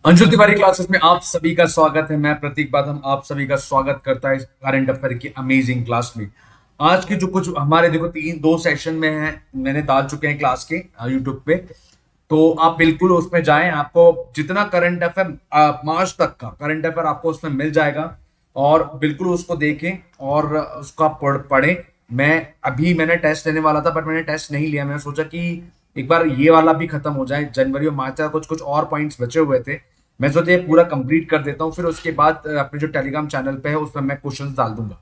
Anshul Tiwari classes में आप सभी का स्वागत है। मैं प्रतीक बादम आप सभी का स्वागत करता है इस करंट अफेयर की अमेजिंग क्लास में। आज के जो कुछ हमारे देखो तीन दो सेशन में हैं, मैंने डाल चुके हैं क्लास के यूट्यूब पे। तो आप बिल्कुल उसमें जाएं, आपको जितना करंट अफेयर मार्च तक का करंट अफेयर आपको उसमें मिल जाएगा। और बिल्कुल उसको देखें और उसका पढ़ें। मैंने टेस्ट लेने वाला था पर मैंने टेस्ट नहीं लिया। मैंने सोचा कि एक बार ये वाला भी खत्म हो जाए। जनवरी और मार्च का कुछ कुछ और पॉइंट्स बचे हुए थे, मैं सोचा ये पूरा कंप्लीट कर देता हूँ, फिर उसके बाद अपने जो टेलीग्राम चैनल पे है उसमें मैं क्वेश्चंस डाल दूंगा।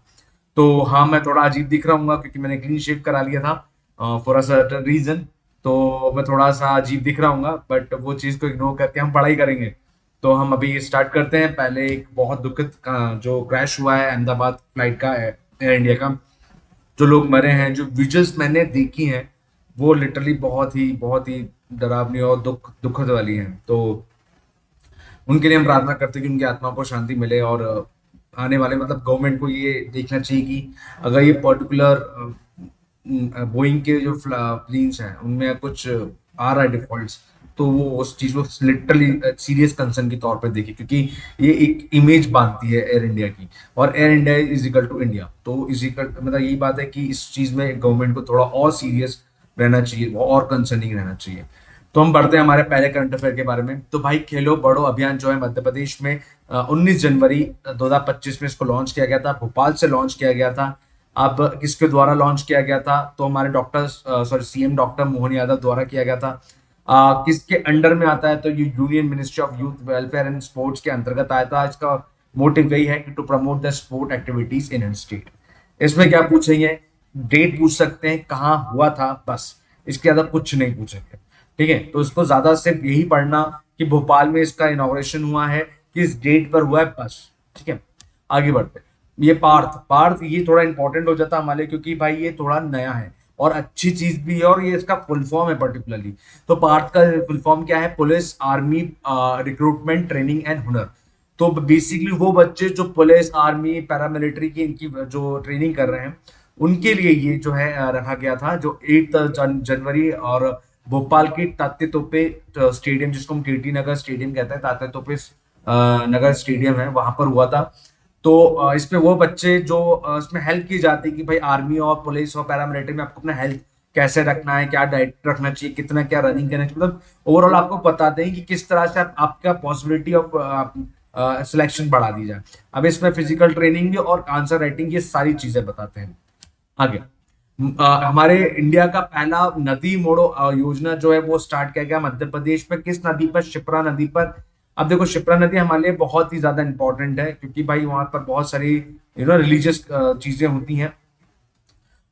तो हाँ, मैं थोड़ा अजीब दिख रहा हूँ क्योंकि मैंने क्लीन शेव करा लिया था फॉर अ सर्टेन रीजन। तो मैं थोड़ा सा अजीब दिख रहा हूँ, बट वो चीज़ को इग्नोर करके हम पढ़ाई करेंगे। तो हम अभी स्टार्ट करते हैं। पहले एक बहुत दुखद जो क्रैश हुआ है अहमदाबाद फ्लाइट का, एयर इंडिया का, जो लोग मरे हैं, जो विजुअल्स मैंने देखी हैं, वो लिटरली बहुत ही डरावनी और दुखद वाली हैं। तो उनके लिए हम प्रार्थना करते हैं कि उनकी आत्मा को शांति मिले। और आने वाले मतलब गवर्नमेंट को ये देखना चाहिए कि अगर ये पर्टिकुलर बोइंग के जो प्लेन्स हैं उनमें कुछ आ रहा है डिफॉल्ट्स, तो वो उस चीज को लिटरली सीरियस कंसर्न के तौर पे देखे, क्योंकि ये एक इमेज बांधती है एयर इंडिया की। और Air India is equal to India, तो इज इक्वल मतलब यही बात है कि इस चीज में गवर्नमेंट को थोड़ा और सीरियस रहना चाहिए और कंसर्निंग रहना चाहिए। तो हम बढ़ते हैं हमारे पहले करंट अफेयर के बारे में। तो भाई, खेलो बढ़ो अभियान जो है मध्य प्रदेश में 19 जनवरी 2025 में इसको लॉन्च किया गया था, भोपाल से लॉन्च किया गया था। अब किसके द्वारा लॉन्च किया गया था? तो हमारे सीएम डॉक्टर मोहन यादव द्वारा किया गया था। किसके अंडर में आता है? तो ये union ministry of youth welfare and sports के अंतर्गत आया था। इसका मोटिव यही है कि to promote the sport activities in state. इसमें क्या पूछेंगे? डेट पूछ सकते हैं, कहाँ हुआ था, बस। इसके ज्यादा कुछ नहीं पूछेंगे। ठीक है, तो इसको ज्यादा सिर्फ यही पढ़ना कि भोपाल में इसका इनॉग्रेशन हुआ है, किस डेट पर हुआ है, बस। ठीक है, आगे बढ़ते हैं। ये पार्थ पार्थ ये थोड़ा इंपॉर्टेंट हो जाता है हमारे लिए, क्योंकि भाई ये थोड़ा नया है और अच्छी चीज भी है, और ये इसका फुल फॉर्म है पर्टिकुलरली। तो पार्थ का फुल फॉर्म क्या है? Police army recruitment training and हुनर। तो बेसिकली वो बच्चे जो पुलिस आर्मी पैरामिलिट्री की इनकी जो ट्रेनिंग कर रहे हैं, उनके लिए ये जो है रखा गया था, जो 8 जनवरी। और भोपाल की तात्या तोपे स्टेडियम, जिसको हम केटी नगर स्टेडियम कहते हैं, तात्या तोपे नगर स्टेडियम है, वहां पर हुआ था। तो इसमें वो बच्चे जो इसमें हेल्प की जाती है कि भाई आर्मी और पुलिस और पैरामिलिट्री में आपको अपना हेल्थ कैसे रखना है, क्या डाइट रखना चाहिए, कितना क्या रनिंग करना चाहिए, मतलब ओवरऑल आपको बताते हैं कि किस तरह से आपका पॉसिबिलिटी ऑफ सिलेक्शन बढ़ा दी जाए। अब इसमें फिजिकल ट्रेनिंग भी और आंसर राइटिंग, ये सारी चीजें बताते हैं। आगे हमारे इंडिया का पहला नदी मोड़ो योजना जो है वो स्टार्ट किया गया मध्य प्रदेश में। किस नदी पर? शिप्रा नदी पर। अब देखो, शिप्रा नदी हमारे लिए बहुत ही ज्यादा इंपॉर्टेंट है, क्योंकि भाई वहां पर बहुत सारी रिलीजियस चीजें होती हैं।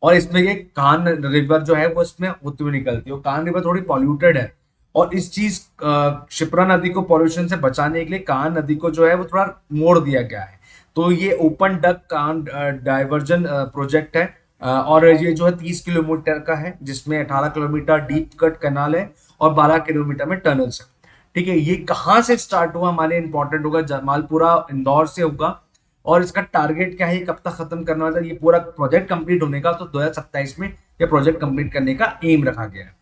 और इसमें ये कान रिवर जो है वो इसमें होती हुई निकलती है, और कान रिवर थोड़ी पॉल्यूटेड है। और इस चीज शिप्रा नदी को पॉल्यूशन से बचाने के लिए कान नदी को जो है वो थोड़ा मोड़ दिया गया है। तो ये ओपन डक कान डाइवर्जन प्रोजेक्ट है। और ये जो है 30 किलोमीटर का है, जिसमें 18 किलोमीटर डीप कट कैनाल है और 12 किलोमीटर में टनल्स है। ठीक है, ये कहाँ से स्टार्ट हुआ हमारे इंपॉर्टेंट होगा, जमालपुरा इंदौर से होगा। और इसका टारगेट क्या है, कब तक खत्म करना है? ये पूरा प्रोजेक्ट कंप्लीट होने का, तो 2027 में ये प्रोजेक्ट कंप्लीट करने का एम रखा गया है।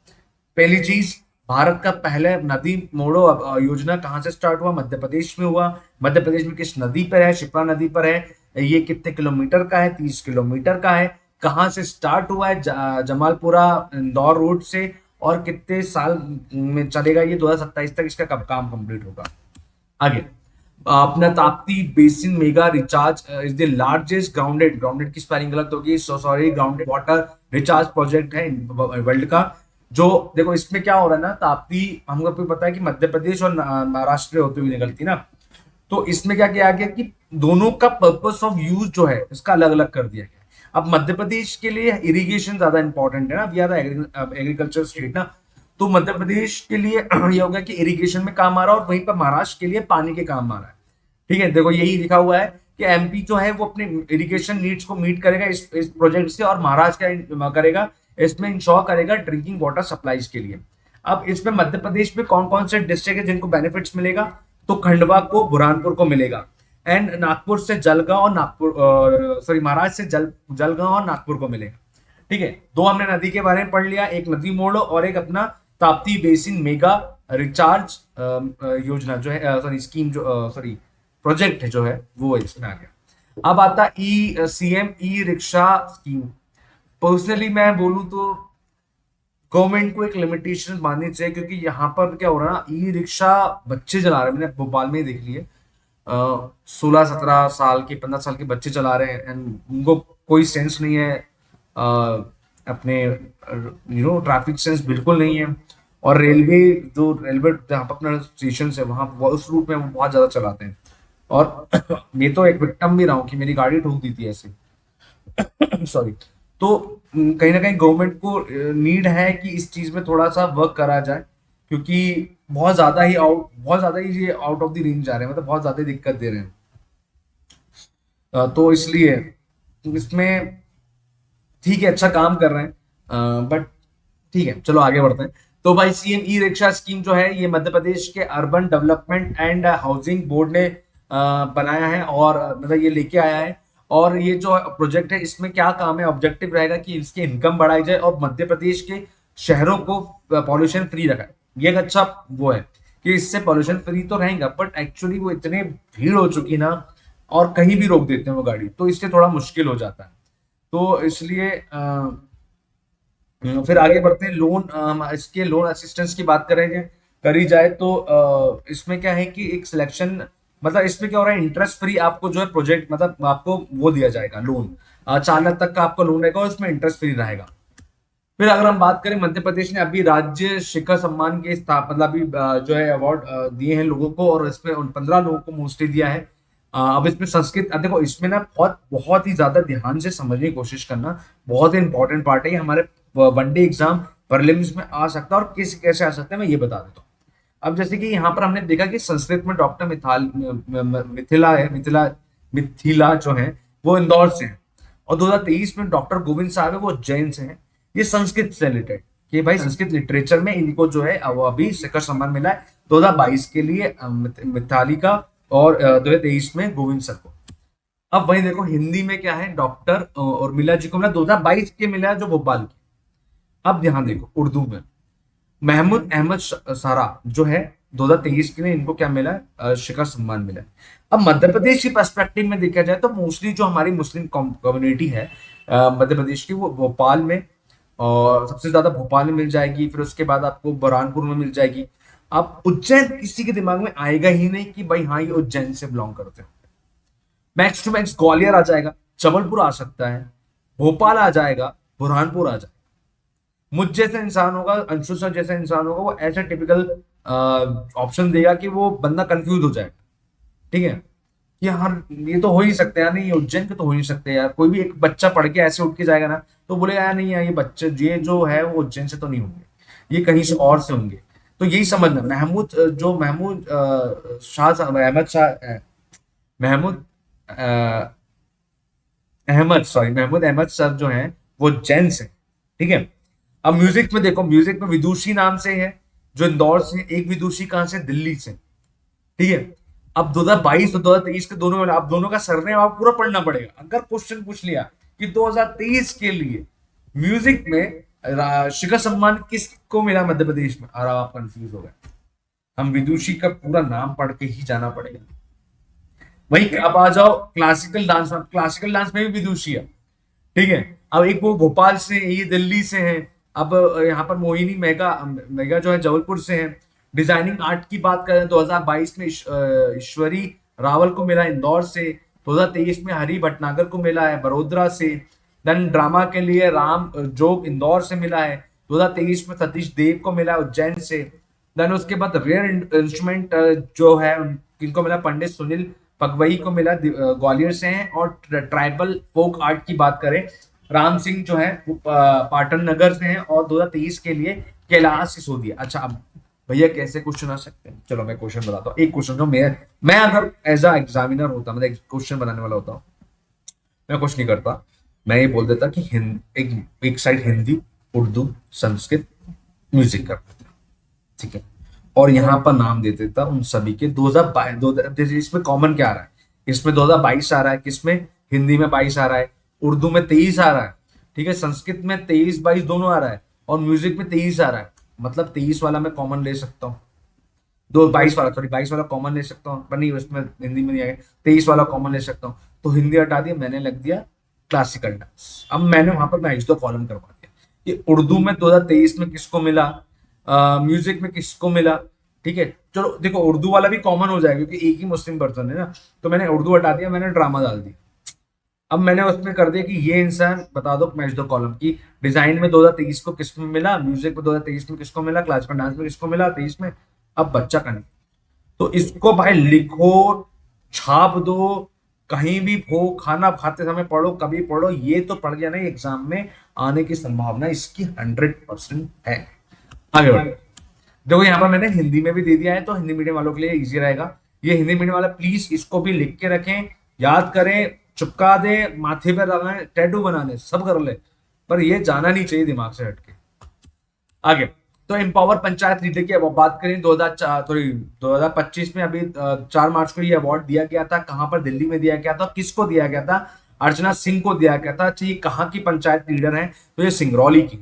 पहली चीज, भारत का पहला नदी मोड़ो योजना कहाँ से स्टार्ट हुआ? मध्य प्रदेश में हुआ। मध्य प्रदेश में किस नदी पर है? शिप्रा नदी पर है। ये कितने किलोमीटर का है? 30 किलोमीटर का है। कहाँ से स्टार्ट हुआ है? जमालपुरा इंदौर रोड से। और कितने साल में चलेगा ये? 2027 तक इसका कब काम कंप्लीट होगा। आगे अपना Tapti basin mega recharge is the largest grounded grounded की स्पेलिंग गलत होगी, so sorry, grounded water recharge project है वर्ल्ड का। जो देखो इसमें क्या हो रहा है ना, ताप्ती हमको भी पता है कि मध्य प्रदेश और महाराष्ट्र होते हुए निकलती ना। तो इसमें क्या किया गया कि दोनों का पर्पस ऑफ यूज जो है इसका अलग अलग कर दिया गया। अब मध्य प्रदेश के लिए इरिगेशन ज्यादा इंपॉर्टेंट है ना, वी आर एग्रीकल्चर स्टेट ना। तो मध्य प्रदेश के लिए ये होगा कि इरिगेशन में काम आ रहा है, और वहीं पर महाराष्ट्र के लिए पानी के काम आ रहा है। ठीक है, देखो यही लिखा हुआ है कि एमपी जो है वो अपने इरिगेशन नीड्स को मीट करेगा इस प्रोजेक्ट से, और महाराष्ट्र क्या करेगा, इसमें इंश्योर करेगा ड्रिंकिंग वाटर सप्लाईज के लिए। अब इसमें मध्य प्रदेश में कौन कौन से डिस्ट्रिक्ट है जिनको बेनिफिट्स मिलेगा? तो खंडवा को, बुरहानपुर को मिलेगा। एंड नागपुर से जलगांव और नागपुर, सॉरी, महाराष्ट्र से जलगांव और नागपुर को मिलेगा। ठीक है, दो हमने नदी के बारे में पढ़ लिया, एक नदी मोड़ो और एक अपना ताप्ती बेसिन मेगा रिचार्ज योजना जो है, सॉरी स्कीम, जो सॉरी प्रोजेक्ट है जो है वो इसमें आ गया। अब आता e CM e rickshaw scheme. Personally मैं बोलूं तो गवर्नमेंट को एक लिमिटेशन माननी चाहिए, क्योंकि यहाँ पर क्या हो रहा है ना, ई रिक्शा बच्चे चला रहे हैं। मैंने भोपाल में ही देख लिए, 16-17 साल के, 15 साल के बच्चे चला रहे हैं, एंड उनको कोई सेंस नहीं है, अपने ट्रैफिक सेंस बिल्कुल नहीं है। और रेलवे जहाँ पर अपना स्टेशन है वहां उस रूट में वो बहुत ज्यादा चलाते हैं। और मैं तो एक विक्टिम भी रहा हूँ कि मेरी गाड़ी ठोक दी थी ऐसे। सॉरी। तो कहीं ना कहीं गवर्नमेंट को नीड है कि इस चीज में थोड़ा सा वर्क करा जाए, क्योंकि बहुत ज्यादा ही ये आउट ऑफ द रेंज जा रहे हैं, मतलब बहुत ज्यादा ही दिक्कत दे रहे हैं। तो इसलिए इसमें ठीक है, अच्छा काम कर रहे हैं, बट ठीक है, चलो आगे बढ़ते हैं। तो भाई सीएम ई रिक्शा स्कीम जो है ये मध्य प्रदेश के urban development and housing board ने बनाया है, और मतलब ये लेके आया है। और ये जो प्रोजेक्ट है इसमें क्या काम है, ऑब्जेक्टिव रहेगा कि इसकी इनकम बढ़ाई जाए और मध्य प्रदेश के शहरों को पॉल्यूशन फ्री रखा। ये एक अच्छा वो है कि इससे पॉल्यूशन फ्री तो रहेगा, बट एक्चुअली वो इतने भीड़ हो चुकी ना, और कहीं भी रोक देते हैं वो गाड़ी, तो इससे थोड़ा मुश्किल हो जाता है। तो इसलिए फिर आगे बढ़ते हैं। इसके लोन असिस्टेंस की बात करेंगे, करी जाए तो इसमें क्या है कि एक सिलेक्शन, मतलब इसमें क्या हो रहा है, इंटरेस्ट फ्री आपको जो है प्रोजेक्ट, मतलब आपको वो दिया जाएगा लोन, 4 लाख तक का आपका लोन रहेगा और इसमें इंटरेस्ट फ्री रहेगा। फिर अगर हम बात करें, मध्य प्रदेश ने अभी राज्य शिखर सम्मान के मतलब अभी जो है अवार्ड दिए हैं लोगों को, और इसमें उन 15 लोगों को मोस्टली दिया है। अब इसमें संस्कृत, देखो इसमें ना बहुत बहुत ही ज्यादा ध्यान से समझने की कोशिश करना, बहुत ही इंपॉर्टेंट पार्ट है। ये हमारे वनडे एग्जाम प्रीलिम्स में आ सकता है, और कैसे आ सकता है मैं ये बता देता हूँ। अब जैसे कि यहाँ पर हमने देखा कि संस्कृत में डॉक्टर मिथिला है, मिथिला जो है वो इंदौर से है, और 2023 में डॉक्टर गोविंद साहब है वो उज्जैन से हैं। ये संस्कृत से रिलेटेड, कि भाई संस्कृत लिटरेचर में इनको जो है वो अभी शिखर सम्मान मिला है 2022 के लिए मिताली का, और 2023 में गोविंद सर को। अब वही देखो हिंदी में क्या है, डॉक्टर उर्मिला जी को मिला 2022 के मिला है जो भोपाल के। अब ध्यान देखो उर्दू में महमूद अहमद सारा जो है 2023 के लिए, इनको क्या मिला है, शिखर सम्मान मिला है। अब मध्य प्रदेश के पर्सपेक्टिव में देखा जाए तो मोस्टली जो हमारी मुस्लिम कम्युनिटी है मध्य प्रदेश की, वो भोपाल में, और सबसे ज्यादा भोपाल में मिल जाएगी, फिर उसके बाद आपको बुरहानपुर में मिल जाएगी। अब उज्जैन किसी के दिमाग में आएगा ही नहीं कि भाई हाँ ये उज्जैन से बिलोंग करते हैं। मैक्स टू मैक्स ग्वालियर आ जाएगा, जबलपुर आ सकता है, भोपाल आ जाएगा, बुरहानपुर आ जाएगा। मुझ जैसा इंसान होगा, अंशु सर जैसा इंसान होगा, वो ऐसा टिपिकल ऑप्शन देगा कि वो बंदा कंफ्यूज हो जाएगा। ठीक है कि यार ये तो हो ही सकता है यार, नहीं ये उज्जैन के तो हो ही सकते हैं यार। कोई भी एक बच्चा पढ़ के ऐसे उठ के जाएगा ना, तो बोलेगा यार नहीं यार ये बच्चे ये जो है वो उज्जैन से तो नहीं होंगे, ये कहीं से और से होंगे। तो यही समझना, महमूद शाह साहब, महमूद अ, महमूद अहमद सर जो हैं वो जैन से। ठीक है। अब म्यूजिक में देखो, म्यूजिक में विदुषी नाम से है जो इंदौर से, एक विदुषी कहां से, दिल्ली से। ठीक है। अब 2022 और 2023 के दोनों में आप दोनों का सरनेम आप पूरा पढ़ना पड़ेगा। अगर क्वेश्चन पूछ लिया कि 2023 के लिए म्यूजिक में शिखर सम्मान किसको मिला मध्य प्रदेश में, और आप कंफ्यूज हो गए, हम विदुषी का पूरा नाम पढ़ के ही जाना पड़ेगा। वही अब आ जाओ क्लासिकल डांस में, क्लासिकल डांस में भी विदुषी है। ठीक है। अब एक वो भोपाल से, ये दिल्ली से है। अब यहाँ पर मोहिनी मेगा मेगा जो है जबलपुर से है। डिजाइनिंग आर्ट की बात करें 2022 में ईश्वरी रावल को मिला इंदौर से। 2023 में हरी भटनागर को मिला है बड़ोदरा से। देन ड्रामा के लिए राम जोग इंदौर से मिला है। 2023 में सतीश देव को मिला उज्जैन से। देन उसके बाद रेयर इंस्ट्रूमेंट जो है किनको मिला, पंडित सुनील पगवई को मिला, ग्वालियर से हैं। और ट्राइबल फोक आर्ट की बात करें, राम सिंह जो है पाटन नगर से हैं, और 2023 के लिए कैलाश सिसोदिया। अच्छा अब भैया कैसे क्वेश्चन आ सकते हैं, चलो मैं क्वेश्चन बताता हूँ। एक क्वेश्चन जो मैं अगर एज अ एग्जामिनर होता, मतलब क्वेश्चन बनाने वाला होता हूँ, मैं कुछ नहीं करता, मैं ये बोल देता कि एक साइड हिंदी, उर्दू, संस्कृत, म्यूजिक कर देता। ठीक है। और यहाँ पर नाम दे देता उन सभी के 2022। इसमें कॉमन क्या आ रहा है, इसमें 2022 आ रहा है, किसमें, हिंदी में 22 आ रहा है, उर्दू में 23 आ रहा है। ठीक है। संस्कृत में 23-22 दोनों आ रहा है, और म्यूजिक में 23 आ रहा है। मतलब 23 वाला मैं कॉमन ले सकता हूँ, दो 22 वाला, सॉरी 22 वाला कॉमन ले सकता हूँ, पर नहीं उसमें हिंदी में नहीं आएगा, 23 वाला कॉमन ले सकता हूँ। तो हिंदी हटा दिया, मैंने लग दिया क्लासिकल डांस। अब मैंने वहां पर मैच द कॉलम करवा दिया कि उर्दू में 2023 में किसको मिला, म्यूजिक में किसको मिला। ठीक है, चलो देखो उर्दू वाला भी कॉमन हो जाएगा क्योंकि एक ही मुस्लिम पर्सन है ना, तो मैंने उर्दू हटा दिया, मैंने ड्रामा डाल दिया। अब मैंने उसमें कर दिया कि ये इंसान बता दो मैच द कॉलम की डिजाइन में 2023 को किसमें मिला, म्यूजिक में 2023 में किसको मिला, क्लासिकल डांस में किसको मिला 23 में। अब बच्चा का नहीं, तो इसको भाई लिखो, छाप दो, कहीं भी हो, खाना खाते समय पढ़ो, कभी पढ़ो, ये तो पढ़ गया नहीं एग्जाम में आने की संभावना इसकी 100% है। आगे बढ़ो, देखो यहाँ पर मैंने हिंदी में भी दे दिया है, तो हिंदी मीडियम वालों के लिए इजी रहेगा। ये हिंदी मीडियम वाला प्लीज इसको भी लिख के रखें, याद करें, चिपका दे, माथे पे लगाएं, टैटू बना ले, सब कर ले, पर ये जाना नहीं चाहिए दिमाग से हटके। आगे, तो एम्पावर पंचायत लीडर की अब बात करें, 2025 में अभी 4 मार्च को ये अवार्ड दिया गया था। कहां पर, दिल्ली में दिया गया था। किसको दिया गया था, अर्चना सिंह को दिया गया था। चाहिए कहाँ की पंचायत लीडर है, तो ये सिंगरौली की।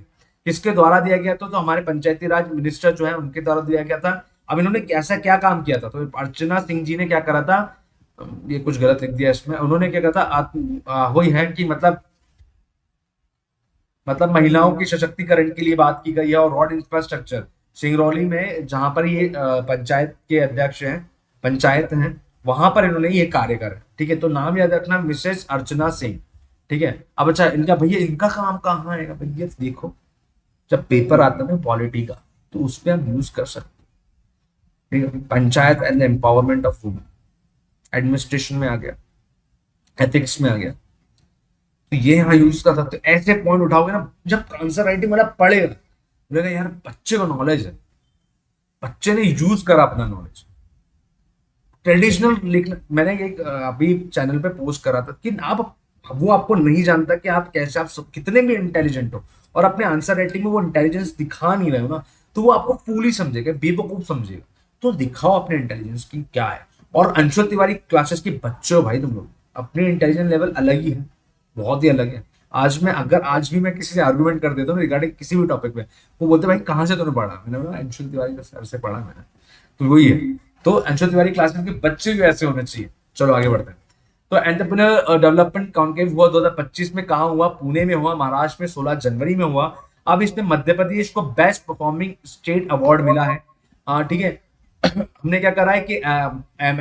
किसके द्वारा दिया गया था, तो हमारे पंचायती राज मिनिस्टर जो है उनके द्वारा दिया गया था। अब इन्होंने ऐसा क्या काम किया था, तो अर्चना सिंह जी ने क्या करा था, ये कुछ गलत लिख दिया इसमें, उन्होंने क्या कहा था, वही है कि मतलब महिलाओं के सशक्तिकरण के लिए बात की गई है। और रोड इंफ्रास्ट्रक्चर सिंगरौली में जहां पर ये पंचायत के अध्यक्ष हैं, पंचायत हैं, वहां पर इन्होंने ये कार्य करा। ठीक है, तो नाम याद रखना, मिसेस अर्चना सिंह। ठीक है, अब अच्छा इनका भैया, इनका काम कहाँ आएगा भैया, देखो जब पेपर आता है ना पॉलिटी का, तो उस पर हम यूज कर सकते हैं। ठीक है, panchayat and empowerment of women, administration में आ गया, एथिक्स में आ गया, तो ये यहाँ यूज कर सकते हो। ऐसे पॉइंट उठाओगे ना, जब आंसर राइटिंग वाला पढ़ेगा बोलेगा यार बच्चे को नॉलेज है, बच्चे ने यूज करा अपना नॉलेज। ट्रेडिशनल लिखना, मैंने एक अभी चैनल पे पोस्ट करा था कि आप, वो आपको नहीं जानता कि आप कैसे, आप कितने भी इंटेलिजेंट हो और अपने आंसर राइटिंग में वो इंटेलिजेंस दिखा नहीं रहे हो ना, तो वो आपको फूल ही समझेगा, बेवकूफ समझेगा। तो दिखाओ अपने इंटेलिजेंस की क्या है। और अंशुल तिवारी क्लासेस के बच्चे हो भाई तुम लोग, अपने इंटेलिजेंस लेवल अलग ही है, बहुत ही अलग है। आज भी मैं किसी से आर्गुमेंट कर देता हूँ रिगार्डिंग किसी भी टॉपिक पे, वो बोलते भाई कहाँ से तूने पढ़ा, मैंने बोला अंशुल तिवारी का सर से पढ़ा मैंने, तो वही है। तो अंशुल तिवारी क्लासेस के बच्चे भी ऐसे होने चाहिए। चलो आगे बढ़ते हैं। तो एंटरप्रेन्योर डेवलपमेंट कॉन्क्लेव हुआ 2025 में, कहाँ हुआ, पुणे में हुआ, महाराष्ट्र में 16 जनवरी में हुआ। अब इसमें मध्य प्रदेश को बेस्ट परफॉर्मिंग स्टेट अवार्ड मिला है। ठीक है, हमने क्या करा है कि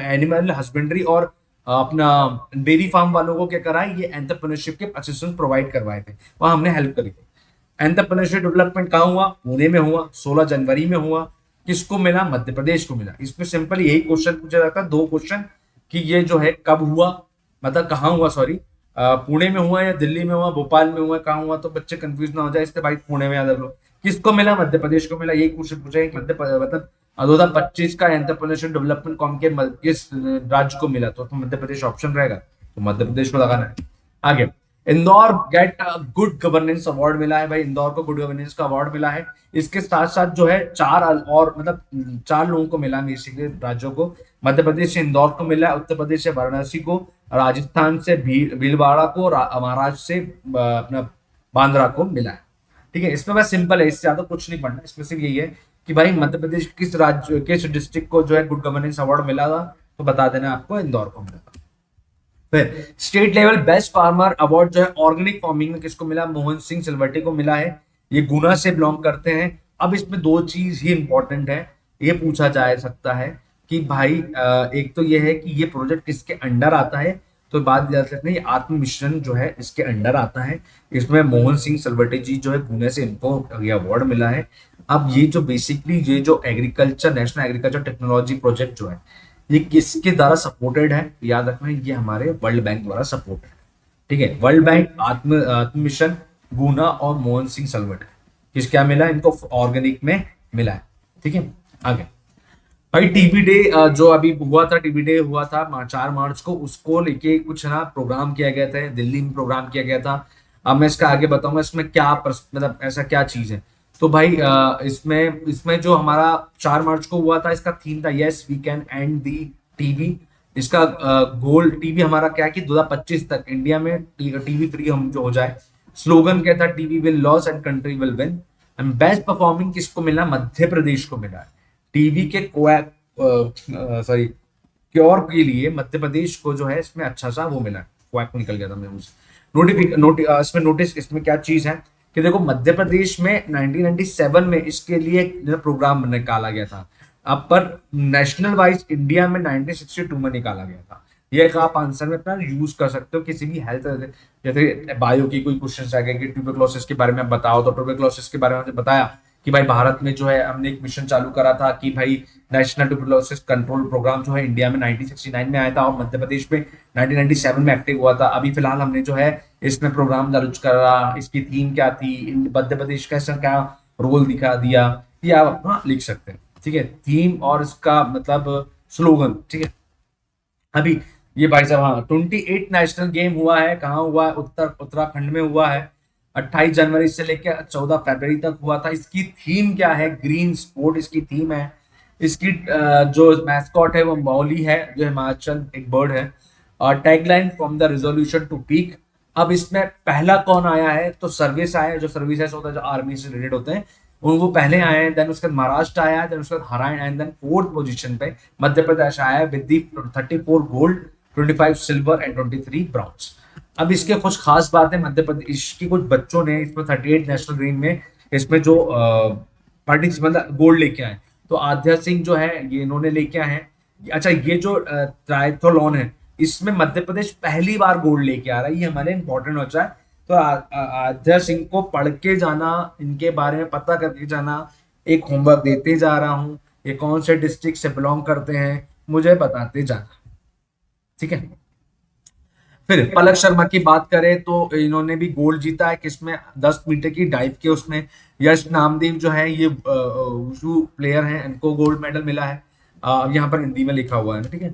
एनिमल हस्बेंड्री और अपना डेयरी फार्म वालों को क्या करा है, ये एंटरप्रेन्योरशिप के असिस्टेंस प्रोवाइड करवाए थे, वहां हमने हेल्प करी थी। एंटरप्रेन्योरशिप डेवलपमेंट कहाँ हुआ, पुणे में हुआ, 16 जनवरी में हुआ। किसको मिला, मध्य प्रदेश को मिला। इसमें सिंपल यही क्वेश्चन पूछा जाता है, 2 क्वेश्चन, कि ये जो है कब हुआ, मतलब कहाँ हुआ, सॉरी पुणे में हुआ या दिल्ली में हुआ, भोपाल में हुआ, कहाँ हुआ, तो बच्चे कंफ्यूज ना हो जाए, इसलिए भाई पुणे में याद रख लो। किसको मिला, मध्य प्रदेश को मिला। यही क्वेश्चन पूछा है कि मतलब 2025 का एंटरप्रेन्योरशिप डेवलपमेंट कॉम के किस राज्य को मिला, तो मध्य प्रदेश ऑप्शन रहेगा, तो मध्य प्रदेश को लगाना है। आगे, Indore get good governance award मिला है भाई, इंदौर को गुड गवर्नेंस का अवार्ड मिला है। इसके साथ साथ जो है 4 लोगों को मिला, बेसिकली राज्यों को। मध्य प्रदेश से इंदौर को मिला, उत्तर प्रदेश से वाराणसी को, राजस्थान से भीलवाड़ा को, महाराष्ट्र से अपना बांद्रा को मिला है। ठीक है, इसमें बस सिंपल है, इससे ज्यादा कुछ नहीं पढ़ना, इसमें सिर्फ यही है कि भाई मध्य प्रदेश किस राज्य, किस डिस्ट्रिक्ट को जो है गुड गवर्नेंस अवार्ड मिला था, तो बता देना आपको इंदौर को मिला था। फिर state level best farmer award जो है ऑर्गेनिक फार्मिंग में किसको मिला, मोहन सिंह सिलवटे को मिला है। ये गुना से बिलोंग करते हैं। अब इसमें 2 चीज ही इंपॉर्टेंट है, ये पूछा जा सकता है कि भाई एक तो ये है कि ये प्रोजेक्ट किसके अंडर आता है, तो बात याद रखना ये आत्म मिशन जो है इसके अंडर आता है। इसमें मोहन सिंह सिलवटे जी जो है पुणे से, इनको ये अवार्ड मिला है। अब ये जो बेसिकली ये जो agriculture, national agriculture technology project जो है, ये किसके द्वारा सपोर्टेड है, याद रखना ये हमारे वर्ल्ड बैंक द्वारा सपोर्टेड है। ठीक है, वर्ल्ड बैंक, आत्म मिशन, गुना और मोहन सिंह सलवट, किस क्या मिला इनको, ऑर्गेनिक में मिला है। ठीक है, आगे भाई टीबी डे जो अभी हुआ था, टीबी डे हुआ था 4 मार्च को, उसको लेके कुछ ना प्रोग्राम किया गया था, दिल्ली में प्रोग्राम किया गया था। अब मैं इसका आगे बताऊंगा इसमें क्या मतलब ऐसा क्या चीज है। तो भाई इसमें जो हमारा 4 मार्च को हुआ था, इसका थीम था yes we can end the TB. इसका गोल टीबी हमारा क्या है कि 2025 तक इंडिया में टीबी फ्री हम जो हो जाए। स्लोगन क्या था, TB will loss and country will win. And best performing किसको मिला? मध्य प्रदेश को मिला है। टीवी के सॉरी क्योर के लिए मध्य प्रदेश को जो है इसमें अच्छा सा वो मिला है। क्वैक निकल गया था मेरे मुंह से। इसमें नोटिस इसमें क्या चीज है कि देखो मध्य प्रदेश में 1997 में इसके लिए एक प्रोग्राम निकाला गया था। अब पर नेशनल वाइज इंडिया में 1962 में निकाला गया था। ये एक आप आंसर में अपना यूज कर सकते हो किसी भी हेल्थ, जैसे बायो की कोई क्वेश्चन आ गए कि ट्यूबरक्लोसिस के बारे में बताओ, तो ट्यूबरक्लोसिस के बारे में बताया कि भाई भारत में जो है हमने एक मिशन चालू करा था कि भाई नेशनल ट्यूबरक्लोसिस कंट्रोल प्रोग्राम जो है इंडिया में 1969 में आया था और मध्य प्रदेश में 1997 में एक्टिव हुआ था। अभी फिलहाल हमने जो है इसमें प्रोग्राम चालू करा, इसकी थीम क्या थी, मध्य प्रदेश का इसका क्या रोल दिखा दिया, ये आप अपना लिख सकते हैं। ठीक है, थीम और इसका मतलब स्लोगन। ठीक है, अभी ये भाई साहब, हाँ 28 नेशनल गेम हुआ है। कहाँ हुआ है? उत्तराखंड में हुआ है। 28 जनवरी से लेकर 14 फरवरी तक हुआ था। इसकी थीम क्या है? ग्रीन स्पोर्ट इसकी थीम है। इसकी जो मैस्कॉट है वो मौली है, जो हिमाचल एक बर्ड है। और tagline from the resolution to peak. अब इसमें पहला कौन आया है? तो सर्विस आया है, जो सर्विसेज होता है जो आर्मी से रिलेटेड होते हैं वो पहले आए हैं। देन उसके बाद महाराष्ट्र आया है, देन उसके बाद Haryana, and then fourth position पे मध्य प्रदेश आया है with the 34 gold, 25 silver and 23 bronze. अब इसके कुछ खास बात है मध्य प्रदेश की, कुछ बच्चों ने इसमें 38 नेशनल गेम में इसमें जो पार्टिसिपेंट गोल्ड लेके आए, तो आध्या सिंह जो है ये इन्होंने लेके आए हैं। अच्छा, ये जो ट्रायथलॉन है इसमें मध्य प्रदेश पहली बार गोल्ड लेके आ रहा है, ये हमारे इंपॉर्टेंट होता है। तो आध्या सिंह को पढ़ के जाना, इनके बारे में पता करके जाना। एक होमवर्क देते जा रहा हूँ, ये कौन से डिस्ट्रिक्ट से बिलोंग करते हैं मुझे बताते जाना। ठीक है, फिर पलक शर्मा की बात करें तो इन्होंने भी गोल्ड जीता है किसमें? 10 मीटर की डाइव के उसमें। यश नामदेव जो है ये वुशु प्लेयर हैं, इनको गोल्ड मेडल मिला है। यहाँ पर हिंदी में लिखा हुआ है ना। ठीक है,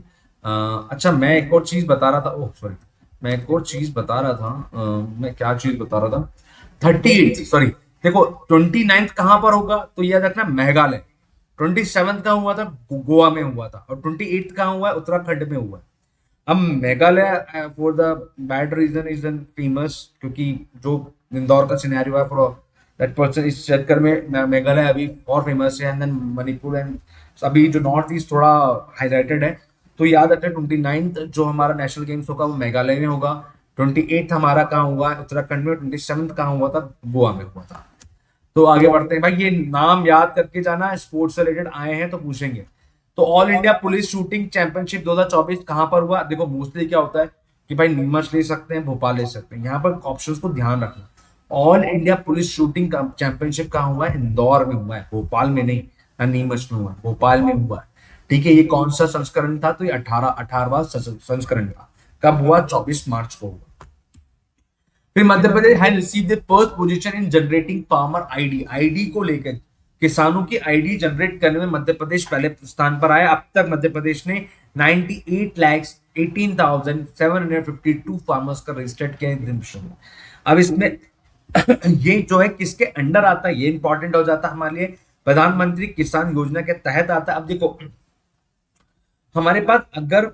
अच्छा मैं एक और चीज बता रहा था, ओह सॉरी, मैं एक और चीज बता रहा था, मैं क्या चीज बता रहा था, 38 सॉरी, देखो 29 कहां पर होगा तो याद रखना मेघालय। 27 का हुआ था गोवा में हुआ था, और 28 कहाँ हुआ है? उत्तराखंड में हुआ है। अब Meghalaya for the bad reason is famous, क्योंकि जो इंदौर का सिनेरियो है फॉर दैट पर्सन, इस चक्कर में मेघालय अभी और फेमस है। एंड देन मणिपुर एंड अभी जो नॉर्थ ईस्ट थोड़ा हाईलाइटेड है। तो याद रखें 29 जो हमारा नेशनल गेम्स होगा वो मेघालय में होगा। 28 हमारा कहाँ हुआ है? उत्तराखंड में। 27 कहाँ हुआ था? गोवा में हुआ था। तो आगे बढ़ते हैं भाई, ये नाम याद करके जाना, स्पोर्ट्स से रिलेटेड आए हैं तो पूछेंगे। तो all India police shooting championship 2024 कहां पर हुआ? देखो मोस्टली क्या होता है कि भाई नीमच ले सकते हैं, भोपाल ले सकते हैं, यहाँ पर ऑप्शंस को ध्यान रखना। All India police shooting championship कहाँ हुआ है? इंदौर में हुआ है, भोपाल में नहीं, ना नीमच में हुआ है, भोपाल में हुआ है। ठीक है, ये कौन सा संस्करण था? तो ये 18वां संस्करण था। कब हुआ? 24 मार्च को हुआ। फिर Madhya Pradesh has received the first position in generating farmer ID. ID को लेकर किसानों की आईडी जनरेट करने में मध्य प्रदेश पहले स्थान पर आया। अब तक मध्य प्रदेश ने 98,18,752 फार्मर्स का रजिस्टर्ड किया है। अब इसमें ये जो है किसके अंडर आता है, ये इंपॉर्टेंट हो जाता है हमारे लिए। प्रधानमंत्री किसान योजना के तहत आता है। अब देखो हमारे पास अगर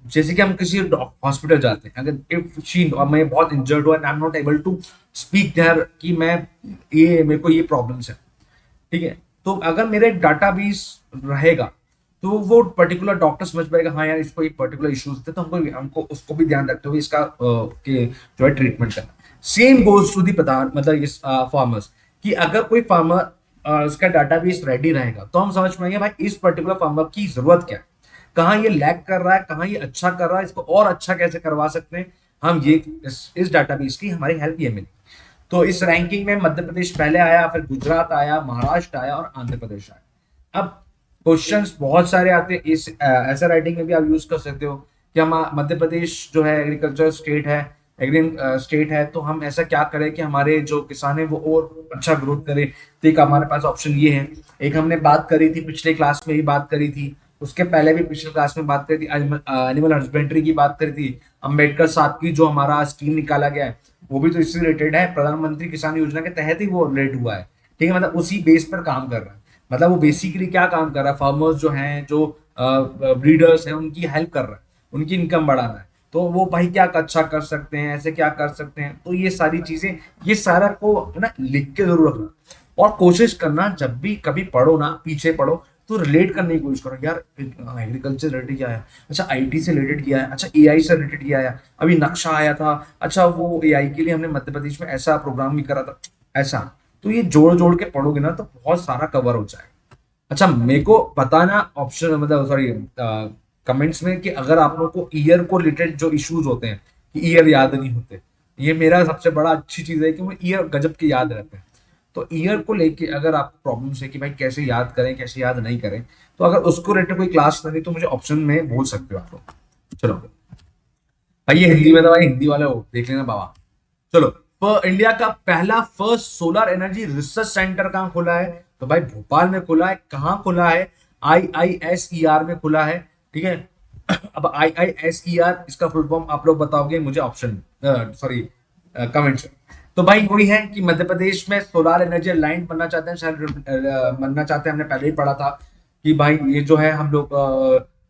जैसे कि हम किसी हॉस्पिटल जाते हैं, अगर इफ शी और मैं बहुत इंजर्ड हुआ, I am not able to speak there कि मैं ये मेरे को ये प्रॉब्लम्स है। ठीक है, तो अगर मेरा एक डाटाबेस रहेगा तो वो पर्टिकुलर डॉक्टर समझ पाएगा हाँ यार इसको ये पर्टिकुलर इश्यूज थे, तो हमको उसको भी ध्यान रखते हुए इसका के जो है ट्रीटमेंट करना। सेम गोज टू दी प्रधान मतलब इस फार्मर्स कि अगर कोई फार्मर उसका डाटाबेस रेडी रहेगा तो हम समझ पाएंगे भाई इस पर्टिकुलर फार्मर की जरूरत क्या है, कहाँ ये लैग कर रहा है, कहाँ ये अच्छा कर रहा है, इसको और अच्छा कैसे करवा सकते हैं हम। ये इस डाटाबेस की हमारी हेल्प ये मिली। तो इस रैंकिंग में मध्य प्रदेश पहले आया, फिर गुजरात आया, महाराष्ट्र आया और आंध्र प्रदेश आया। अब क्वेश्चंस बहुत सारे आते हैं, इस ऐसा राइटिंग में भी आप यूज कर सकते हो कि हम मध्य प्रदेश जो है एग्रीकल्चर स्टेट है, एग्रीन स्टेट है, तो हम ऐसा क्या करें कि हमारे जो किसान है वो और अच्छा ग्रोथ करे। तो एक हमारे पास ऑप्शन ये है। एक हमने बात करी थी पिछले क्लास में ही बात करी थी, उसके पहले भी पिछले क्लास में बात करी थी, एनिमल हस्बेंड्री की बात करी थी। अम्बेडकर साहब की जो हमारा स्कीम निकाला गया है वो भी तो इससे रिलेटेड है, प्रधानमंत्री किसान योजना के तहत ही वो रिलेट हुआ है। ठीक है, मतलब उसी बेस पर काम कर रहा है। मतलब वो बेसिकली क्या काम कर रहा है, फार्मर्स जो हैं, जो ब्रीडर्स हैं, उनकी हेल्प कर रहा है, उनकी इनकम बढ़ाना है। तो वो भाई क्या अच्छा कर सकते हैं, ऐसे क्या कर सकते हैं। तो ये सारी चीजें, ये सारा को है ना लिख के जरूर रखना, और कोशिश करना जब भी कभी पढ़ो ना, पीछे पढ़ो तो रिलेट करने की कोशिश करो। यार एग्रीकल्चर रिलेटेड किया है, अच्छा आईटी से रिलेटेड किया है, अच्छा एआई से रिलेटेड किया है, अभी नक्शा आया था, अच्छा वो एआई के लिए हमने मध्य प्रदेश में ऐसा प्रोग्राम भी करा था, ऐसा। तो ये जोड़ जोड़ के पढ़ोगे ना तो बहुत सारा कवर हो जाएगा। अच्छा मेरे को बताना ऑप्शन, मतलब सॉरी, कमेंट्स में कि अगर आप लोग को ईयर को रिलेटेड जो इश्यूज होते हैं कि ईयर याद नहीं होते, ये मेरा सबसे बड़ा अच्छी चीज है कि मुझे ईयर गजब के याद रहते हैं। तो ईयर को लेके अगर आपको प्रॉब्लम्स है कि भाई कैसे याद करें कैसे याद नहीं करें, तो अगर उसको रिलेटेड कोई क्लास नहीं तो मुझे ऑप्शन में बोल सकते हो आप लोग। चलो भाई ये हिंदी में था, भाई हिंदी वाले हो देख लेना बाबा। चलो, इंडिया का पहला first solar energy research centre कहाँ खुला है? तो भाई भोपाल में खुला है। कहाँ खुला है? IISER में खुला है। ठीक है। अब IISER इसका फुल फॉर्म आप लोग बताओगे मुझे ऑप्शन, सॉरी, कमेंट्स। तो भाई वही है कि मध्य प्रदेश में सोलर एनर्जी लाइन बनना चाहते हैं, शायद बनना चाहते हैं। हमने पहले ही पढ़ा था कि भाई ये जो है हम लोग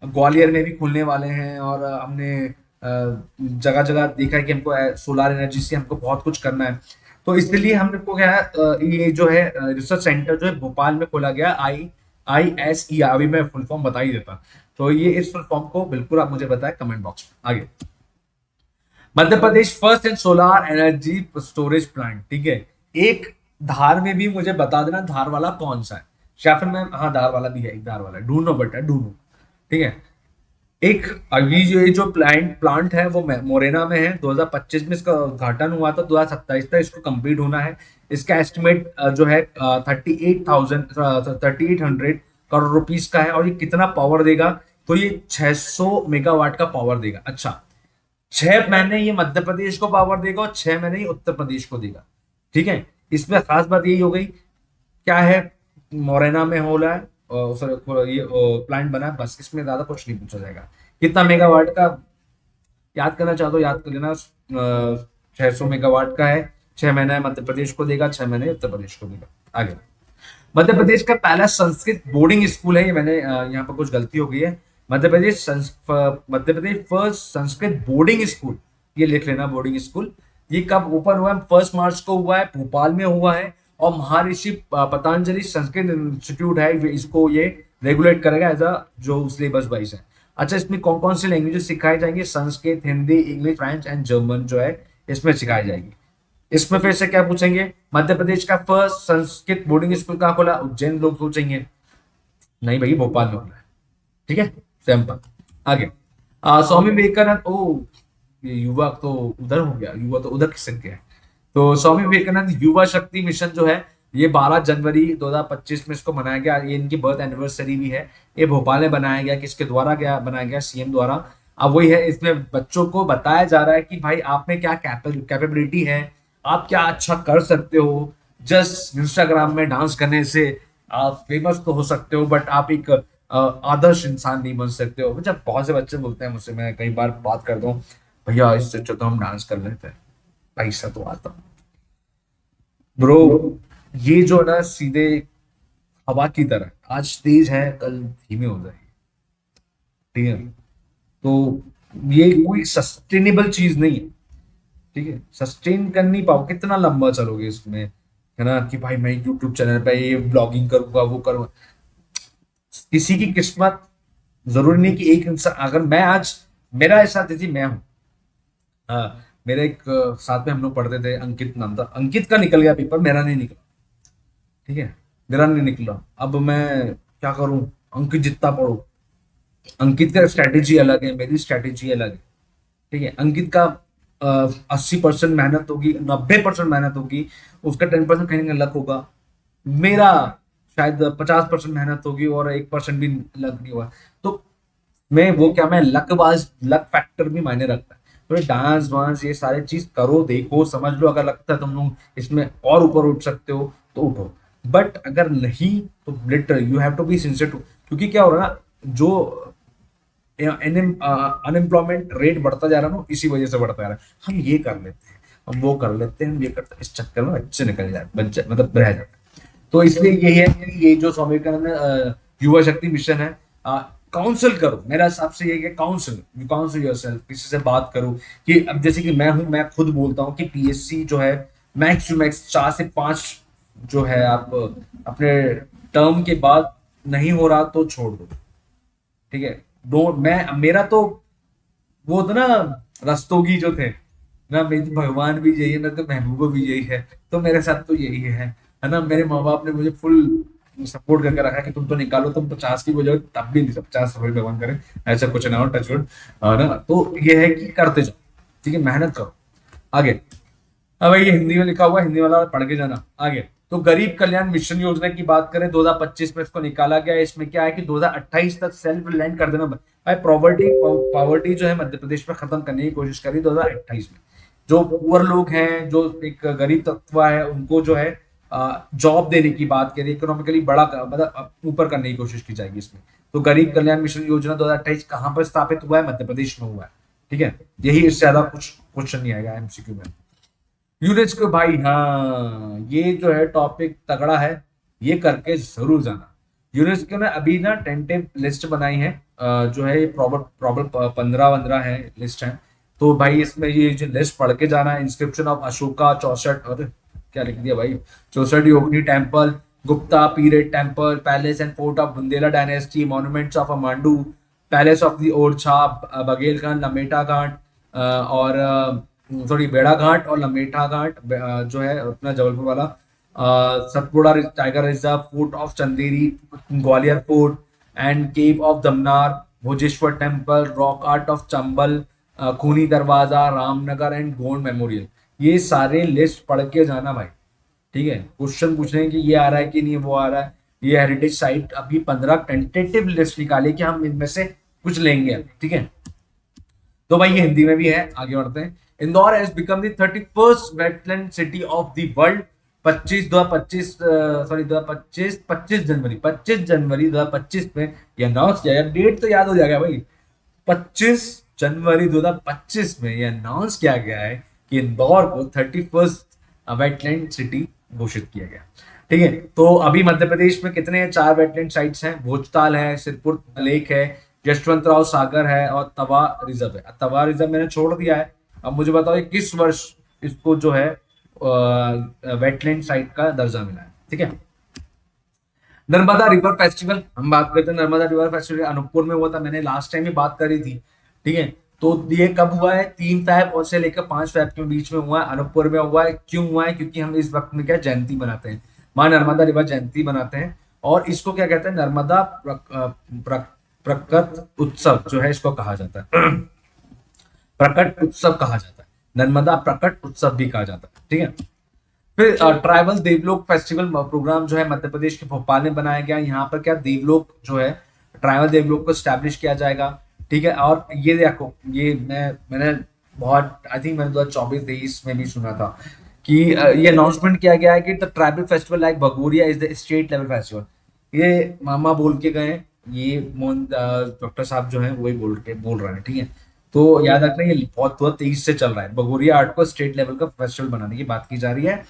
ग्वालियर में भी खुलने वाले हैं, और हमने जगह जगह देखा है कि हमको सोलर एनर्जी से हमको बहुत कुछ करना है। तो इसलिए हमने को क्या है, ये जो है रिसर्च सेंटर जो है भोपाल में खोला गया, IISER। अभी मैं फुल फॉर्म बता ही देता। तो ये इस फुल फॉर्म को बिल्कुल आप मुझे बताएं कमेंट बॉक्स में। आगे, Madhya Pradesh first in solar energy storage plant. ठीक है। एक धार में भी मुझे बता देना धार वाला कौन सा है, या फिर मैं, हाँ धार वाला भी है, एक धार वाला, ढूंढो बेटा ढूंढो। ठीक है। एक अभी जो ये जो प्लांट है वो मोरेना में है। 2025 में इसका उद्घाटन हुआ था, 2027 तक इसको कंप्लीट होना है। इसका एस्टिमेट जो है 3800 करोड़ रुपीस का है। और ये कितना पावर देगा? तो ये 600 मेगावाट का पावर देगा। अच्छा, 6 महीने ये मध्य प्रदेश को पावर देगा और 6 महीने ये उत्तर प्रदेश को देगा। ठीक है। इसमें खास बात यही हो गई, क्या है, मोरेना में हो रहा है, और सर ये प्लांट बना है, बस इसमें ज्यादा कुछ नहीं पूछा जाएगा। कितना मेगावाट का याद करना चाहते हो याद कर लेना। 600 मेगावाट का है। 6 महीना है मध्य प्रदेश को देगा, 6 महीने उत्तर प्रदेश को देगा। आगे, मध्य प्रदेश का पहला संस्कृत बोर्डिंग स्कूल है। ये मैंने यहाँ पर कुछ गलती हो गई है। मध्य Pradesh first Sanskrit boarding school, ये लिख लेना बोर्डिंग स्कूल। ये कब ओपन हुआ है? 1 मार्च को हुआ है, भोपाल में हुआ है। और महर्षि पतंजलि संस्कृत इंस्टीट्यूट है, इसको ये रेगुलेट करेगा एज अ जो सिलेबस वाइज है। अच्छा, इसमें कौन कौन सी लैंग्वेजेस सिखाई जाएंगी? Sanskrit, Hindi, English, French and German जो है इसमें सिखाई जाएगी। इसमें फिर से क्या पूछेंगे? मध्य प्रदेश का फर्स्ट संस्कृत बोर्डिंग स्कूल कहाँ खोला? उज्जैन। लोग सोचेंगे नहीं भाई भोपाल में खोला है। ठीक है, सिंपल। आगे, स्वामी विवेकानंद, ओ ये युवा तो उधर हो गया, युवा तो उधर किसक गया है। तो स्वामी विवेकानंद युवा शक्ति मिशन जो है, ये 12 जनवरी 2025 में इसको मनाया गया। ये इनकी बर्थ एनिवर्सरी भी है। ये भोपाल में बनाया गया, किसके द्वारा गया बनाया गया? सीएम द्वारा। अब वही है, इसमें बच्चों को बताया जा रहा है कि भाई आप में क्या कैपेबिलिटी है, आप क्या अच्छा कर सकते हो। जस्ट इंस्टाग्राम में डांस करने से आप फेमस तो हो सकते हो, बट आप एक आदर्श इंसान नहीं बन सकते हो। जब बहुत से बच्चे बोलते हैं मुझसे, मैं कई बार बात करता हूँ, भैया इससे अच्छा तो हम डांस कर लेते हैं, पैसा तो आता। ब्रो, ये जो ना सीधे हवा की तरह, आज तेज है कल धीमे हो जाएगी। ठीक है। तो ये कोई सस्टेनेबल चीज नहीं है। ठीक है, सस्टेन कर नहीं पाओ, कितना लंबा चलोगे इसमें, है ना, कि भाई मैं यूट्यूब चैनल पे ये ब्लॉगिंग करूंगा वो करूंगा। किसी की किस्मत, जरूरी नहीं कि एक इंसान, अगर मैं आज, मेरा ऐसा थी मैं हूं, मेरे एक साथ में हम लोग पढ़ते थे, अंकित नाम था, अंकित का निकल गया पेपर, मेरा नहीं निकला। ठीक है, मेरा नहीं निकला। अब मैं क्या करूं? अंकित जितना पढ़ो, अंकित का स्ट्रेटेजी अलग है, मेरी स्ट्रेटेजी अलग है। ठीक है, अंकित का 80% मेहनत होगी, 90% मेहनत होगी, उसका 10% कहीं ना लक होगा। मेरा शायद 50% मेहनत होगी और 1% भी लक नहीं हुआ। तो मैं वो क्या, मैं लक फैक्टर भी मायने रखता है। तो डांस वांस ये सारी चीज करो, देखो, समझ लो, अगर लगता है तुम लोग इसमें और ऊपर उठ सकते हो तो उठो, बट अगर नहीं तो literally you have to be sincere too. क्योंकि क्या हो रहा है ना, जो अनएम्प्लॉयमेंट रेट बढ़ता जा रहा है ना, इसी वजह से बढ़ता जा रहा है। हम ये कर लेते हैं, हम वो कर लेते हैं, हम ये करते हैं, इस चक्कर में बच्चे निकल जाते, बच्चे मतलब रह जाते हैं। तो इसलिए यही है कि ये जो स्वामी विवेकानंद युवा शक्ति मिशन है, काउंसिल करो, मेरा हिसाब से ये कि काउंसिल, यू काउंसिल योरसेल्फ, किसी से बात करो कि अब जैसे कि मैं हूं, मैं खुद बोलता हूं कि पीएससी जो है मैक्स टू मैक्स 4 से 5 जो है आप अपने टर्म के बाद नहीं हो रहा तो छोड़ दो, ठीक है। दो मैं मेरा तो वो था ना, रस्तोगी जो थे ना, मेरे तो भगवान भी यही है ना, तो महबूबा भी यही है, तो मेरे साथ तो यही है ना। मेरे माँ बाप ने मुझे फुल सपोर्ट करके रखा कि तुम तो निकालो, तुम 50 की बजाय तब भी 50 रुपये भगवान करे, ऐसा कुछ ना हो, टचवुड, है ना। तो ये है कि करते जाओ, ठीक है, मेहनत करो आगे। अब ये हिंदी में लिखा हुआ है, हिंदी वाला पढ़ के जाना आगे। तो गरीब कल्याण मिशन योजना की बात करें 2025 में इसको निकाला गया है। इसमें क्या है कि 2028 तक सेल्फ रिलायंट कर देना भाई, प्रॉपर्टी पॉवर्टी जो है मध्य प्रदेश में खत्म करने की कोशिश करी 2028 में। जो पुअर लोग हैं, जो एक गरीब तत्व है, उनको जो है जॉब देने की बात करें, इकोनॉमिकली बड़ा मतलब ऊपर करने की कोशिश की जाएगी इसमें। तो गरीब कल्याण मिशन योजना 2028 कहां पर स्थापित हुआ है? मध्य प्रदेश में हुआ है, ठीक है। यही, इससे ज्यादा कुछ क्वेश्चन नहीं आएगा एमसीक्यू में। यूनेस्को भाई, हाँ ये जो है टॉपिक तगड़ा है, ये करके जरूर जाना। यूनेस्को ने अभी ना टेंटेटिव लिस्ट बनाई है, जो है ये प्रॉबर प्रॉबर 15 है लिस्ट है। तो भाई इसमें ये जो लिस्ट पढ़ के जाना है। इंस्क्रिप्शन ऑफ अशोका 64, अरे क्या लिख दिया भाई, 64 Yogini temple, Gupta period temple, palace and fort of Bundela dynasty, monuments of Mandu, palace of the Orchha, Baghelkhand, Lameta Ghat, और सॉरी बेड़ा घाट और लमेटा घाट जो है अपना जबलपुर वाला, Satpura tiger reserve, fort of Chanderi, Gwalior fort and cave of Dhamnar, Bhojeshwar temple, rock art of Chambal, Khooni Darwaza, Ramnagar and Gond memorial. ये सारे लिस्ट पढ़ के जाना भाई, ठीक है। क्वेश्चन पूछ रहे हैं कि ये आ रहा है कि नहीं वो आ रहा है। ये हेरिटेज साइट अभी 15 टेंटेटिव लिस्ट निकाले कि हम इनमें से कुछ लेंगे अभी, ठीक है। तो भाई ये हिंदी में भी है, आगे बढ़ते हैं। Indore has become the 31st wetland city of the world. 25 जनवरी 2025 में ये अनाउंस किया गया। डेट तो याद हो जाएगा भाई, 25 जनवरी 2025 में ये अनाउंस किया गया है कि इंदौर को 31st वेटलैंड सिटी घोषित किया गया, ठीक है। तो अभी मध्य प्रदेश में कितने हैं? 4 वेटलैंड साइट्स हैं, भोजताल है, सिरपुर लेक है, यशवंतराव सागर है और तवा रिजर्व है। तवा रिजर्व मैंने छोड़ दिया है। अब मुझे बताओ किस वर्ष इसको जो है वेटलैंड साइट का दर्जा मिला है, ठीक है। नर्मदा रिवर फेस्टिवल, हम बात करते हैं नर्मदा रिवर फेस्टिवल अनूपपुर में हुआ था, मैंने लास्ट टाइम भी बात करी थी, ठीक है। तो ये कब हुआ है? 3 फैब और से लेकर 5 फैब के बीच में हुआ है, अनूपपुर में हुआ है। क्यों हुआ है? क्योंकि हम इस वक्त में क्या जयंती बनाते हैं, माँ नर्मदा रिवर जयंती बनाते हैं। और इसको क्या कहते हैं? नर्मदा प्रकट उत्सव जो है इसको कहा जाता है प्रकट उत्सव कहा जाता है, नर्मदा प्रकट उत्सव भी कहा जाता है, ठीक है। फिर ट्राइबल देवलोक फेस्टिवल प्रोग्राम जो है मध्य प्रदेश के भोपाल में बनाया गया। यहाँ पर क्या देवलोक जो है, ट्राइबल देवलोक को स्टैब्लिश किया जाएगा, ठीक है। और ये देखो, ये मैंने बहुत, आई थिंक मैंने 2024-23 में भी सुना था कि ये अनाउंसमेंट किया गया है कि the tribal festival like Bhagoria is the state level festival. ये मामा बोल के गए, ये मोहन डॉक्टर साहब जो है वही बोल रहे हैं, ठीक है। तो याद रखना ये बहुत 2023 से चल रहा है, भगोरिया आर्ट को स्टेट लेवल का फेस्टिवल बनाने की बात की जा रही है।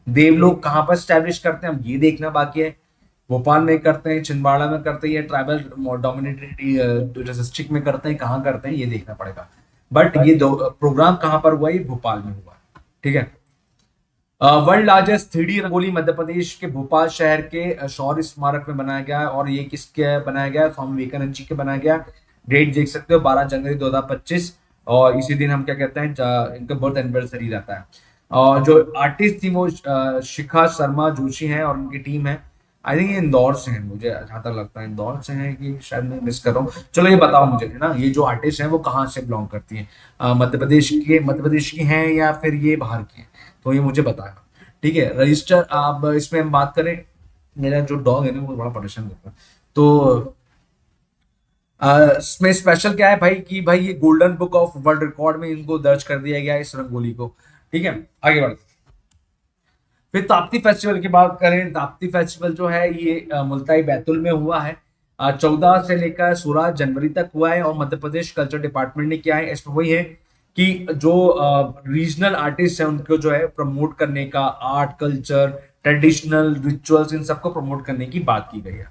देवलोग कहाँ पर स्टैब्लिश करते हैं, हम ये देखना बाकी है। भोपाल में करते हैं, छिंदवाड़ा में करते हैं, ट्राइबल डोमिनेटेड डिस्ट्रिक्ट में करते हैं, कहाँ करते हैं ये देखना पड़ेगा। बट ये दो प्रोग्राम कहाँ पर हुआ? ये भोपाल में हुआ, ठीक है। World largest 3D rangoli Madhya Pradesh के भोपाल शहर के शौर्य स्मारक में बनाया गया है। और ये किसके बनाया गया? स्वामी विवेकानंद जी के बनाया गया। डेट देख सकते हो 12 जनवरी 2025, और इसी दिन हम क्या कहते हैं, इनका बर्थ एनिवर्सरी रहता है। और जो आर्टिस्ट थी वो शिखा शर्मा जोशी हैं और उनकी टीम है। आई थिंक ये इंदौर से हैं, मुझे जहाँ तक लगता है इंदौर से हैं, कि शायद मैं मिस कर रहा हूँ। चलो ये बताओ मुझे, है ना, ये जो आर्टिस्ट हैं वो कहाँ से बिलोंग करती हैं? मध्य प्रदेश की हैं या फिर ये बाहर की हैं? तो ये मुझे बताया, ठीक है। रजिस्टर, अब इसमें हम बात करें, मेरा जो डॉग है ना वो बड़ा परेशान करता है। तो इसमें स्पेशल क्या है भाई, कि भाई ये golden book of world record में इनको दर्ज कर दिया गया है, इस रंगोली को, ठीक है। आगे बढ़ते, फिर ताप्ती फेस्टिवल की बात करें। ताप्ती फेस्टिवल जो है ये मुल्ताई बैतुल में हुआ है। 14 से लेकर 16 जनवरी तक हुआ है, और मध्य प्रदेश कल्चर डिपार्टमेंट ने किया है। इसमें वही है कि जो रीजनल आर्टिस्ट है उनको जो है प्रमोट करने का, आर्ट कल्चर ट्रेडिशनल रिचुअल्स इन सबको प्रमोट करने की बात की गई है।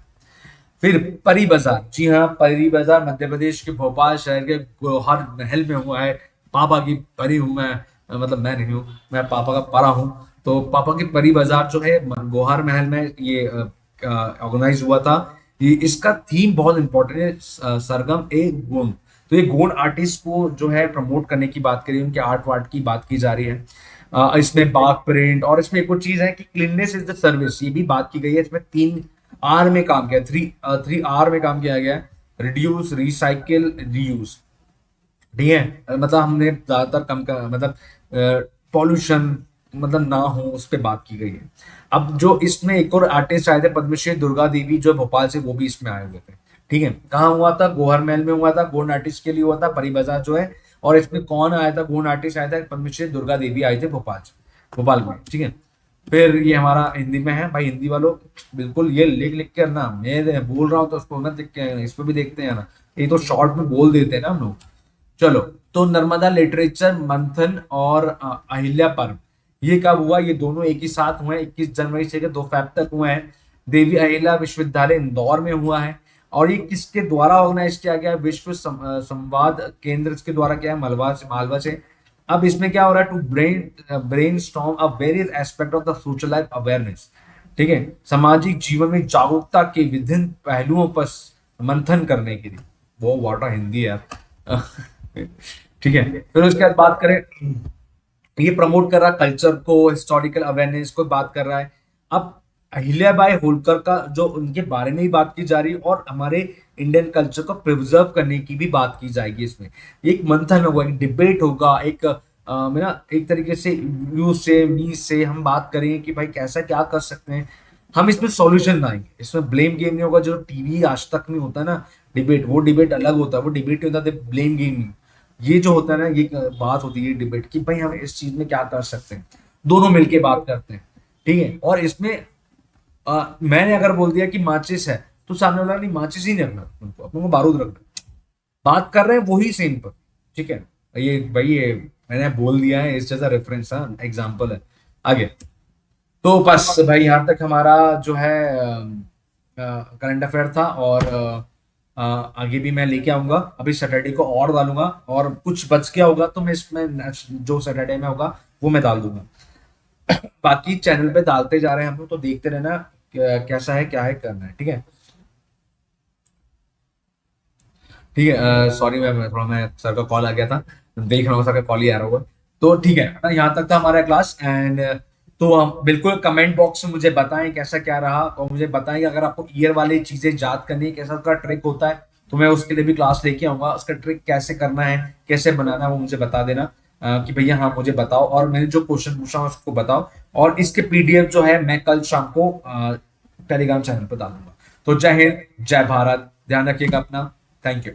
फिर परी बाजार, जी हाँ, परी बाजार मध्य प्रदेश के भोपाल शहर के गौहर महल में हुआ है। पापा की परी हूँ मैं, मतलब मैं नहीं हूँ, मैं पापा का परा हूँ। तो पापा की परी बाजार जो है गौहर महल में ये ऑर्गेनाइज हुआ था। ये इसका थीम बहुत इंपॉर्टेंट है, सरगम ए गोंड। तो ये गोंड आर्टिस्ट को जो है प्रमोट करने की बात करी, उनके आर्ट वार्ट की बात की जा रही है। इसमें बाग प्रिंट, और इसमें एक और चीज है कि क्लीननेस इज द सर्विस, ये भी बात की गई है। इसमें 3 आर में काम किया, 3 आर में काम किया गया है। Reduce, recycle, reuse. ठीक है, मतलब हमने ज्यादातर कम का मतलब पॉल्यूशन मतलब ना हो, उस पर बात की गई है। अब जो इसमें एक और आर्टिस्ट आए थे, पद्मश्री दुर्गा देवी जो भोपाल से, वो भी इसमें आए हुए थे। ठीक है, कहाँ हुआ था? गोहर महल में हुआ था, गोंड आर्टिस्ट के लिए हुआ था परी बाजार जो है। और इसमें कौन आया था? गोंड आर्टिस्ट आया था, पद्मश्री दुर्गा देवी आए थे भोपाल से, भोपाल में। ठीक है, फिर ये हमारा हिंदी में है भाई, हिंदी वालों बिल्कुल ये लिख लिख कर ना, मैं बोल रहा हूँ तो उसको मत लिख के, इस पे भी देखते हैं ना, ये तो शॉर्ट में बोल देते हैं ना हम लोग। चलो, तो नर्मदा लिटरेचर मंथन और अहिल्या पर्व, ये कब हुआ? ये दोनों एक ही साथ हुए, 21 जनवरी से 2 फेब तक हुए हैं। देवी अहिल्या विश्वविद्यालय इंदौर में हुआ है। और ये किसके द्वारा ऑर्गेनाइज किया गया है? विश्व संवाद केंद्र के द्वारा किया है, मलबा से, मालवा से। अब इसमें क्या हो रहा है? To brainstorm a various aspect of the social life awareness. ठीक है, सामाजिक जीवन में जागरूकता के विभिन्न पहलुओं पर मंथन करने के लिए। वो वाटा हिंदी है यार। ठीक है, फिर उसके बाद बात करें, ये प्रमोट कर रहा है कल्चर को, हिस्टोरिकल अवेयरनेस को बात कर रहा है। अब अहिल्याबाई होलकर का जो उनके बारे में ही बात की जा रही है, और हमारे इंडियन कल्चर को प्रिजर्व करने की भी बात की जाएगी। इसमें एक मंथन होगा, एक डिबेट होगा, एक मेरा एक तरीके से यू से मी से हम बात करेंगे कि भाई कैसा क्या कर सकते हैं। हम इसमें सॉल्यूशन लाएंगे, इसमें ब्लेम गेम नहीं होगा। जो टीवी आज तक में होता है ना डिबेट, वो डिबेट अलग होता है, वो डिबेट नहीं होता, ब्लेम गेम। ये जो होता है ना, ये बात होती है डिबेट की, भाई हम इस चीज में क्या कर सकते हैं, दोनों मिलके बात करते हैं। ठीक है, और इसमें मैंने अगर बोल दिया कि माचिस है, तो सामने वाला नहीं, माचिस ही नहीं रखना, उनको अपने को बारूद रखना। बात कर रहे हैं वही सेम पर। ठीक है, ये भाई ये मैंने बोल दिया है, इस जैसा रेफरेंस, हाँ एग्जाम्पल है। आगे, तो बस भाई यहाँ तक हमारा जो है करंट अफेयर था। और आगे भी मैं लेके आऊंगा, अभी सैटरडे को और डालूंगा, और कुछ बच गया होगा तो मैं इसमें जो सैटरडे में होगा वो मैं डाल दूंगा। बाकी चैनल पे डालते जा रहे हैं हम लोग, तो देखते रहना कैसा है, क्या है, करना है। ठीक है, ठीक है, सॉरी मैं सर का कॉल आ गया था, देख रहा हूँ सर का कॉल ही आ रहा होगा। तो ठीक है, यहाँ तक था हमारा क्लास। एंड तो हम बिल्कुल कमेंट बॉक्स में मुझे बताएं कैसा क्या रहा, और मुझे बताएं कि अगर आपको ईयर वाली चीजें याद करनी है, कैसा उसका ट्रिक होता है, तो मैं उसके लिए भी क्लास लेके आऊंगा। उसका ट्रिक कैसे करना है, कैसे बनाना है, वो मुझे बता देना। कि भैया हाँ मुझे बताओ, और मैंने जो क्वेश्चन पूछा उसको बताओ। और इसके पीडीएफ जो है मैं कल शाम को टेलीग्राम चैनल पर डालूंगा। तो जय हिंद, जय भारत, ध्यान रखिएगा अपना। Thank you.